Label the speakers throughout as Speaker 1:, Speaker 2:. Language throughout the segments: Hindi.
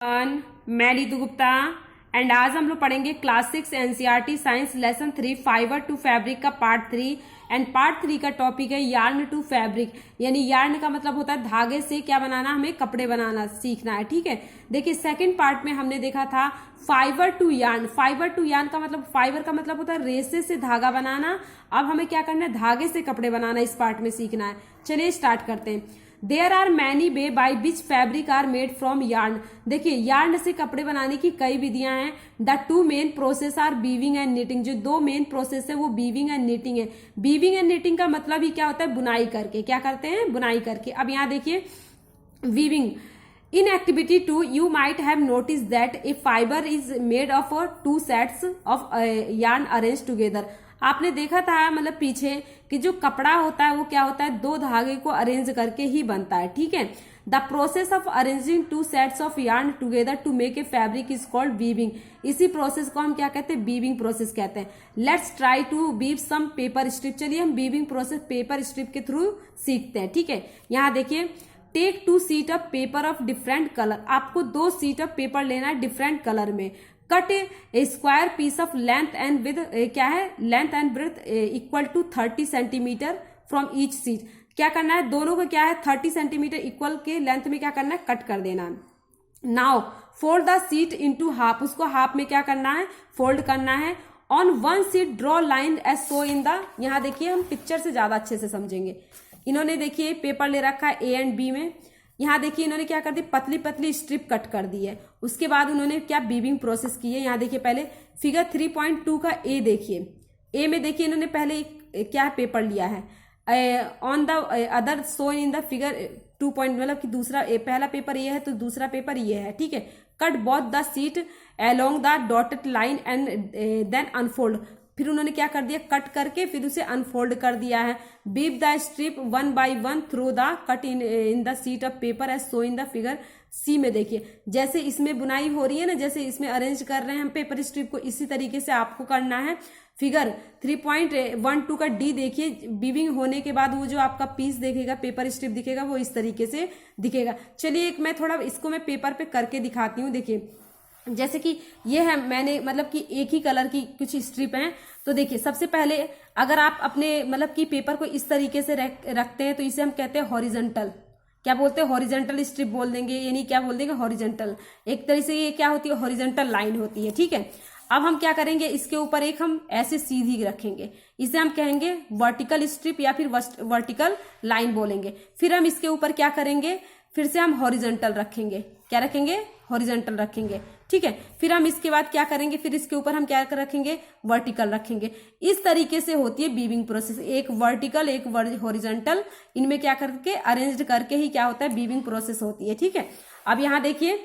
Speaker 1: मैं नीतू गुप्ता एंड आज हम लोग पढ़ेंगे class 6 NCERT science lesson 3 fibre to fabric का पार्ट 3 एंड पार्ट 3 का टॉपिक है यार्न टू फैब्रिक। यानी यार्न का मतलब होता है धागे से क्या बनाना, हमें कपड़े बनाना सीखना है। ठीक है, देखिए सेकंड पार्ट में हमने देखा था fibre to yarn. Fibre to yarn का मतलब, फाइबर का मतलब होता है रेसे से धागा बनाना। अब हमें क्या करना है, धागे से कपड़े बनाना इस पार्ट में सीखना है। चलिए स्टार्ट करते हैं। There are many way by which fabric are made from yarn. देखिए यार्न से कपड़े बनाने की कई विधियां हैं। The two main process are weaving and knitting. जो दो मेन प्रोसेस है वो बीविंग एंड निटिंग है। बीविंग एंड निटिंग का मतलब ही क्या होता है, बुनाई करके। क्या करते हैं, बुनाई करके। अब यहाँ देखिए weaving. In activity 2, you might have noticed that a fiber is made of two sets of yarn arranged together. आपने देखा था मतलब पीछे कि जो कपड़ा होता है वो क्या होता है, दो धागे को अरेंज करके ही बनता है। ठीक है, the process of arranging two sets of yarn together to make a fabric is called weaving. इसी प्रोसेस को हम क्या कहते हैं, वीविंग प्रोसेस कहते हैं। Let's try to weave some paper strip. चलिए हम वीविंग प्रोसेस पेपर स्ट्रिप के थ्रू सीखते हैं। ठीक है, यहाँ देखिए take two sheet of paper of different colour. आपको दो सीट ऑफ पेपर लेना है डिफरेंट कलर में। Cut a square piece of length and width क्या है, length and breadth equal to 30 centimetre from each sheet. क्या करना है, दोनों को क्या है 30 सेंटीमीटर इक्वल के लेंथ में क्या करना है, कट कर देना है। Now fold the sheet into half. उसको हाफ में क्या करना है, फोल्ड करना है। On one sheet draw line as so in the. यहाँ देखिए हम पिक्चर से ज्यादा अच्छे से समझेंगे। इन्होंने देखिए पेपर ले रखा है ए एंड बी में। यहाँ देखिए इन्होंने क्या कर दी, पतली पतली स्ट्रिप कट कर दी है। उसके बाद उन्होंने क्या वीविंग प्रोसेस की है। यहाँ देखिए पहले फिगर 3.2 का ए देखिए। ए में देखिए इन्होंने पहले क्या पेपर लिया है। On the other so in the figure 2 मतलब कि दूसरा पहला पेपर ये है तो दूसरा पेपर ये है। ठीक है, cut both the sheet along the dotted line and then unfold. फिर उन्होंने क्या कर दिया, कट करके फिर उसे अनफोल्ड कर दिया है। Weave the strip one by one through the cut in the sheet of paper as so in the figure C में। देखिए जैसे इसमें बुनाई हो रही है ना, जैसे इसमें अरेंज कर रहे हैं हम पेपर स्ट्रिप को, इसी तरीके से आपको करना है। फिगर 3.12 का डी देखिए, बीविंग होने के बाद वो जो आपका पीस देखेगा, पेपर स्ट्रिप दिखेगा, वो इस तरीके से दिखेगा। चलिए एक मैं थोड़ा इसको मैं पेपर पे करके दिखाती हूँ। देखिए जैसे कि ये है, मैंने मतलब कि एक ही कलर की कुछ स्ट्रिप हैं। तो देखिए सबसे पहले अगर आप अपने मतलब कि पेपर को इस तरीके से रखते हैं तो इसे हम कहते हैं हॉरिजॉन्टल। क्या बोलते हैं, हॉरिजॉन्टल स्ट्रिप बोल देंगे, यानी क्या बोल देंगे, हॉरिजॉन्टल। एक तरह से ये क्या होती है, हॉरिजॉन्टल लाइन होती है। ठीक है, अब हम क्या करेंगे, इसके ऊपर एक हम ऐसे सीधी रखेंगे, इसे हम कहेंगे वर्टिकल स्ट्रिप या फिर वर्टिकल लाइन बोलेंगे। फिर हम इसके ऊपर क्या करेंगे, फिर से हम हॉरिजॉन्टल रखेंगे। क्या रखेंगे, हॉरिजॉन्टल रखेंगे। ठीक है, फिर हम इसके बाद क्या करेंगे, फिर इसके ऊपर हम क्या रखेंगे, वर्टिकल रखेंगे। इस तरीके से होती है बीविंग प्रोसेस, एक वर्टिकल एक हॉरिजॉन्टल, इनमें क्या करके अरेंज करके ही क्या होता है, बीविंग प्रोसेस होती है। ठीक है, अब यहाँ देखिए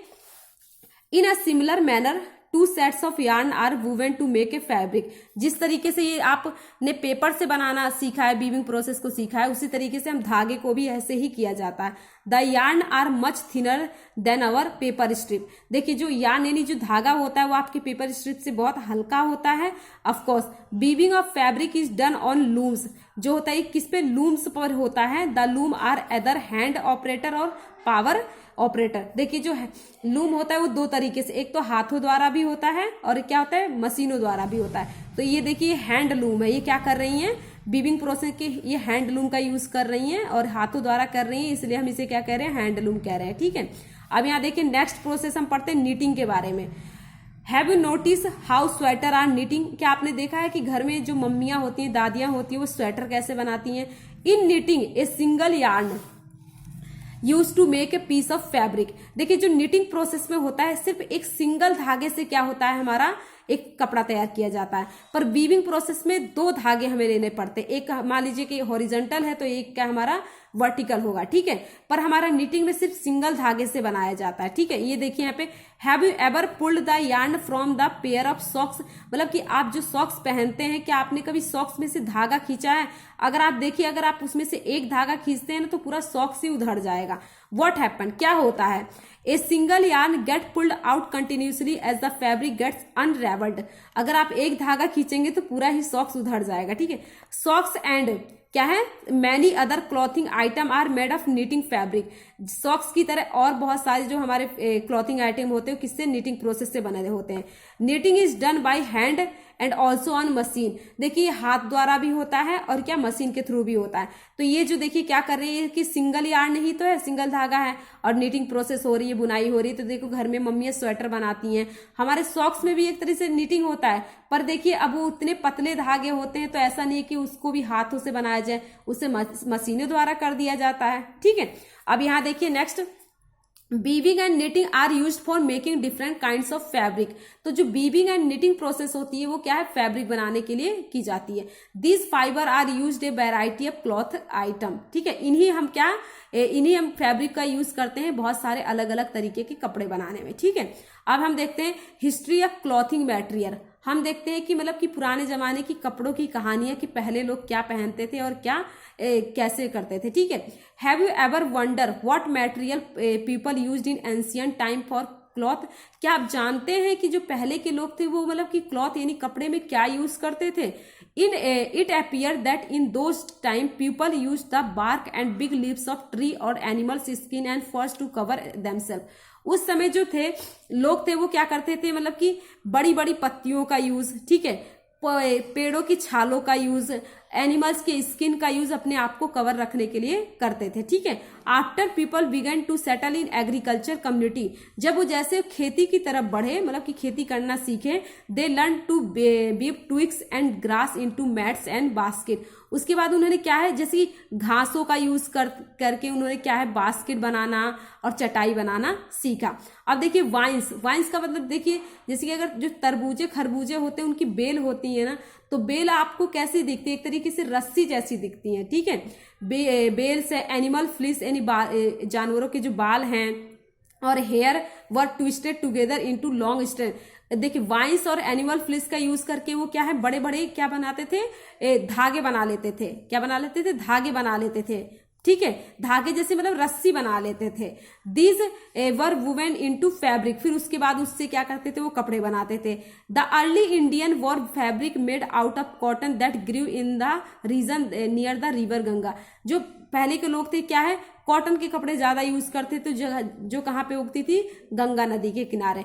Speaker 1: in a similar manner two sets of yarn are woven to make a fabric. जिस तरीके से ये आपने पेपर से बनाना सीखा है, बीविंग प्रोसेस को सीखा है, उसी तरीके से हम धागे को भी ऐसे ही किया जाता है। The yarn are much thinner than our paper strip. देखिए जो यार्न यानी जो धागा होता है वो आपके पेपर स्ट्रिप से बहुत हल्का होता है। Of course weaving of fabric is done on looms. जो होता है किस पे, लूम्स पर होता है। The loom are either hand operator और पावर ऑपरेटर। देखिए जो है लूम होता है वो दो तरीके से, एक तो हाथों द्वारा भी होता है और क्या होता है, मशीनों द्वारा भी होता है। तो ये देखिए हैंड लूम है, ये क्या कर रही हैं, बीविंग प्रोसेस के ये हैंड लूम का यूज कर रही हैं और हाथों द्वारा कर रही हैं, इसलिए हम इसे क्या कह रहे हैं, हैंड लूम कह रहे हैं। ठीक है, अब यहाँ देखिए नेक्स्ट प्रोसेस हम पढ़ते हैं नीटिंग के बारे में। Have you notice how sweater are knitting. क्या आपने देखा है कि घर में जो मम्मियां होती हैं, दादियां होती हैं, वो स्वेटर कैसे बनाती हैं। In knitting a single yarn use to make a piece of fabric. देखिए जो नीटिंग प्रोसेस में होता है सिर्फ एक सिंगल धागे से क्या होता है, हमारा एक कपड़ा तैयार किया जाता है। पर वीविंग प्रोसेस में दो धागे हमें लेने पड़ते हैं। एक मान लीजिए कि हॉरिजॉन्टल है तो एक क्या हमारा वर्टिकल होगा। ठीक है, पर हमारा नीटिंग में सिर्फ सिंगल धागे से बनाया जाता है। ठीक है, ये देखिए यहाँ पे have you ever pulled the yarn from the pair of socks. मतलब कि आप जो सॉक्स पहनते हैं, क्या आपने कभी सॉक्स में से धागा खींचा है। अगर आप देखिए, अगर आप उसमें से एक धागा खींचते हैं ना तो पूरा सॉक्स ही उधड़ जाएगा। व्हाट हैपन, क्या होता है, a single yarn get pulled out continuously as the fabric gets unravelled. अगर आप एक धागा खींचेंगे तो पूरा ही सॉक्स उधड़ जाएगा। ठीक है, सॉक्स एंड क्या है, many other clothing item are made of knitting fabric. Socks की तरह और बहुत सारे जो हमारे क्लॉथिंग आइटम होते हैं किससे, नीटिंग प्रोसेस से बने होते हैं। Knitting is done by hand and also on machine. देखिए हाथ द्वारा भी होता है और क्या मशीन के थ्रू भी होता है। तो ये जो देखिए क्या कर रही है कि सिंगल यार्न ही तो है, सिंगल धागा है और नीटिंग प्रोसेस हो रही है, बुनाई हो रही है। तो देखो घर में मम्मियां स्वेटर बनाती हैं, हमारे सॉक्स में भी एक तरह से नीटिंग होता है, पर देखिए अब वो उतने पतले धागे होते हैं तो ऐसा नहीं है कि उसको भी हाथों से बनाया जाए, उसे मशीनों द्वारा कर दिया जाता है। ठीक है, अब यहाँ देखिए next, weaving and knitting are used for making different kinds of fabric. तो जो बीविंग एंड निटिंग प्रोसेस होती है वो क्या है, फैब्रिक बनाने के लिए की जाती है। This fibre are used a variety of cloth item. ठीक है, इन्हीं हम फैब्रिक का यूज करते हैं बहुत सारे अलग अलग तरीके के कपड़े बनाने में। ठीक है, अब हम देखते हैं हिस्ट्री ऑफ क्लॉथिंग मटेरियल। हम देखते हैं कि मतलब कि पुराने जमाने की कपड़ों की कहानियां कि पहले लोग क्या पहनते थे और क्या कैसे करते थे। ठीक है, have you ever wonder what material people used in ancient time for cloth. क्या आप जानते हैं कि जो पहले के लोग थे वो मतलब कि क्लॉथ यानी कपड़े में क्या यूज करते थे। It appeared that in those time people used the bark and big leaves of tree or animals skin and furs to cover themselves। उस समय जो थे लोग थे वो क्या करते थे, मतलब कि बड़ी बड़ी पत्तियों का यूज, ठीक है, पेड़ों की छालों का यूज, एनिमल्स के स्किन का यूज अपने आप को कवर रखने के लिए करते थे। ठीक है, after people began to settle in agriculture community, जब वो जैसे खेती की तरफ बढ़े, मतलब कि खेती करना सीखे, they learn to weave twigs and grass into mats and basket. उसके बाद उन्होंने क्या है, जैसे घासों का यूज करके उन्होंने क्या है, बास्केट बनाना और चटाई बनाना सीखा। अब देखिए वाइन्स का मतलब देखिए, जैसे कि अगर जो तरबूजे खरबूजे होते हैं उनकी बेल होती है ना, तो बेल आपको कैसी दिखती है, एक तरीके से रस्सी जैसी दिखती है। ठीक है, बेल से एनिमल फ्लिस यानी जानवरों के जो बाल हैं और hair were twisted together into long strand. देखिए वाइन्स और एनिमल फ्लिस का यूज करके वो क्या है, बड़े बड़े क्या बनाते थे, धागे बना लेते थे। क्या बना लेते थे, धागे बना लेते थे। ठीक है, धागे जैसे मतलब रस्सी बना लेते थे। These were woven into fabric, फिर उसके बाद उससे क्या करते थे, वो कपड़े बनाते थे। The early Indian wore fabric made out of cotton that grew in the region near the river Ganga. जो पहले के लोग थे क्या है, कॉटन के कपड़े ज्यादा यूज करते थे, जो कहाँ पे उगती थी, गंगा नदी के किनारे।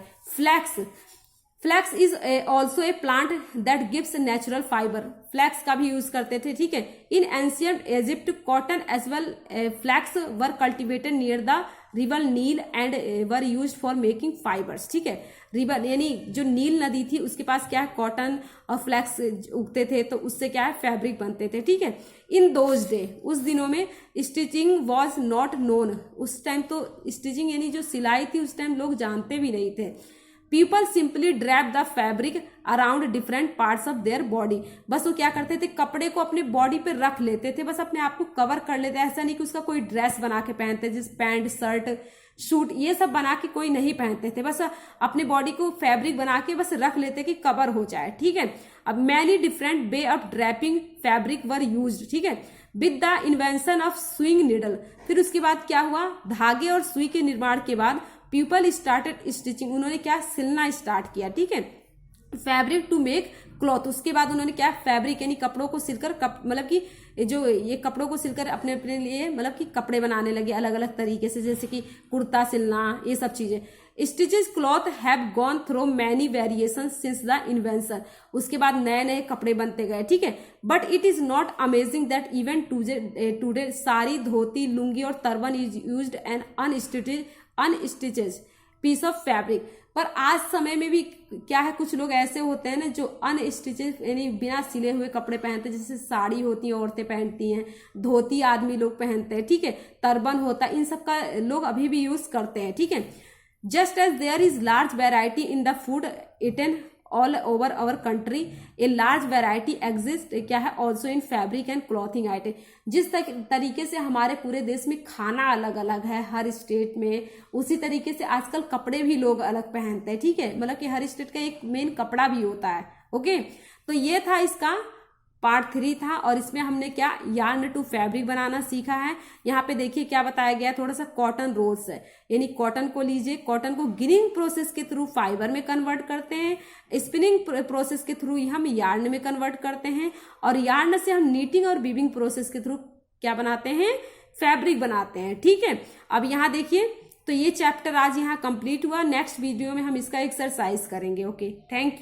Speaker 1: Flax is also a plant that gives natural fibre. Flax का भी यूज करते थे। ठीक है, in ancient Egypt cotton as well flax were cultivated near the river Nile and were used for making fibres. ठीक है, रिवर यानी जो नील नदी थी उसके पास क्या है, कॉटन और फ्लैक्स उगते थे, तो उससे क्या है, फैब्रिक बनते थे। ठीक है, इन दोज डे, उस दिनों में स्टिचिंग वॉज नॉट नोन। उस टाइम तो स्टिचिंग यानी जो सिलाई थी उस टाइम लोग जानते भी नहीं थे। People simply drape the fabric around different parts of their body. बस वो क्या करते थे, कपड़े को अपने बॉडी पे रख लेते थे, बस अपने आप को कवर कर लेते। ऐसा नहीं कि उसका कोई ड्रेस बना के पहनते, जिस पैंट शर्ट सूट ये सब बना के कोई नहीं पहनते थे, बस अपने बॉडी को फैब्रिक बना के बस रख लेते कि कवर हो जाए। ठीक है, अब many different way of draping fabric were used. ठीक है, with the invention of sewing needle, फिर उसके बाद क्या हुआ, धागे और सुई के निर्माण के बाद पीपल स्टार्टेड स्टिचिंग, उन्होंने क्या, सिलना स्टार्ट किया। ठीक है, फैब्रिक टू मेक क्लॉथ, उसके बाद उन्होंने क्या, फैब्रिक यानी कपड़ों को सिलकर मतलब कि जो ये कपड़ों को सिलकर अपने अपने लिए मतलब कि कपड़े बनाने लगे अलग अलग तरीके से, जैसे कि कुर्ता सिलना, ये सब चीजें। Stitches cloth have gone through many variation since the invention, उसके बाद नए नए कपड़े बनते गए। ठीक है, but it is not amazing that even today sari, dhoti, lungi और turban is used an unstitched piece of fabric. पर आज समय में भी क्या है, कुछ लोग ऐसे होते हैं ना जो अनस्टिचेज यानी बिना सिले हुए कपड़े पहनते हैं, जैसे साड़ी होती है औरतें पहनती हैं, धोती आदमी लोग पहनते हैं। ठीक है, तरबन होता है, इन सब का लोग अभी भी यूज करते हैं। ठीक है, just as there is large variety in the food eaten all over our country, a large variety exist क्या है, also in fabric and clothing item. जिस तरीके से हमारे पूरे देश में खाना अलग अलग है हर स्टेट में, उसी तरीके से आजकल कपड़े भी लोग अलग पहनते हैं। ठीक है, मतलब कि हर स्टेट का एक मेन कपड़ा भी होता है। ओके, तो ये था इसका पार्ट 3 था, और इसमें हमने क्या, यार्न टू फैब्रिक बनाना सीखा है। यहाँ पे देखिए क्या बताया गया, थोड़ा सा कॉटन रोल्स है, यानी कॉटन को लीजिए, कॉटन को गिनिंग प्रोसेस के थ्रू फाइबर में कन्वर्ट करते हैं, स्पिनिंग प्रोसेस के थ्रू हम यार्न में कन्वर्ट करते हैं, और यार्न से हम नीटिंग और वीविंग प्रोसेस के थ्रू क्या बनाते हैं, फैब्रिक बनाते हैं। ठीक है, अब यहाँ देखिए, तो ये चैप्टर आज यहाँ कंप्लीट हुआ। नेक्स्ट वीडियो में हम इसका एक्सरसाइज करेंगे। Okay, thank you.